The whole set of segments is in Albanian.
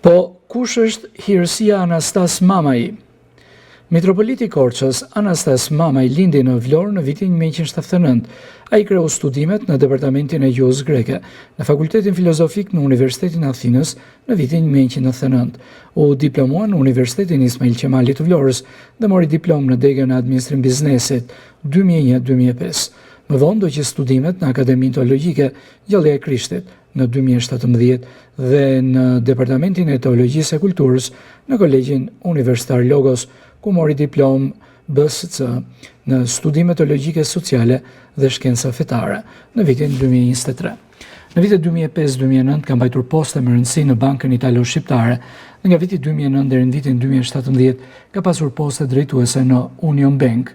Po, kush është Hirësia Anastas Mamai? Mitropoliti Korçës, Anastas Mamai lindi në Vlorë në vitin 1179. Ai kreu studimet në departamentin e gjuhës greke, në Fakultetin Filozofik në Universitetin e Athinës në vitin 1199. U diplomua në Universitetin Ismail Qemali të Vlorës dhe mori diplom në degën e administrim biznesit 2001-2005. Më vonë do që studimet në Akademinë Teologjike Gjallëja e Krishtit në 2017 dhe në Departamentin e Teologjisë e Kulturës në Kolegjin Universitar Logos, ku mori diplom BSc në Studime Teologjike Sociale dhe Shkenca Fetare në vitin 2023. Në vitet 2005-2009 ka mbajtur poste me rëndësi në Bankën Italo-Shqiptare dhe nga viti 2009 deri në vitin 2017 ka pasur poste drejtuese në Union Bank.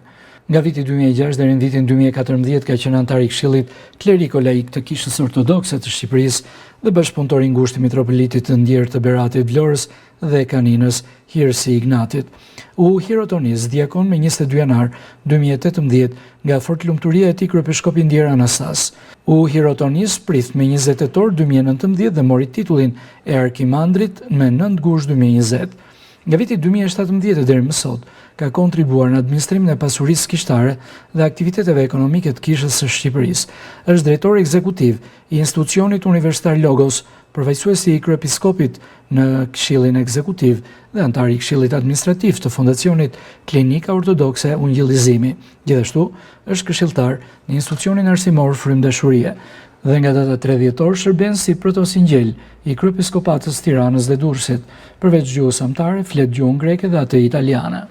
Nga viti 2006 deri në vitin 2014 ka qenë antar i Këshillit Kleriko-Laik të Kishës Ortodokse të Shqipërisë dhe bashkëpunëtor i ngushtë i Mitropolitit të Ndjerë të Beratit Vlorës dhe Kaninës Hirësi Ignatit. U hirotonis diakon me 22 janar 2018 nga fortlumturia e tij kryepiskopi Ndjerë Anastas. U hirotonis prith me 20 tetor 2019 dhe mori titullin e arkimandrit me 9 gusht 2020. Nga viti 2017 deri më sot, ka kontribuar në administrimin e pasurisë kishtare dhe aktiviteteve ekonomike të Kishës së Shqipërisë. Është drejtor ekzekutiv i Institucionit Universitar Logos, përfaqësuesi i kryepiskopit në Këshillin Ekzekutiv dhe antar i Këshillit Administrativ të Fondacionit Klinika Ortodokse Ungjillizimi. Gjithashtu, është këshilltar në Institucionin Arsimor Frymdashurie dhe nga data 3 dhjetor shërben si protosingjel i kryepiskopatës Tiranës dhe Durrësit. Përveç gjuhës amtare, flet gjuhën greke dhe atë italiane.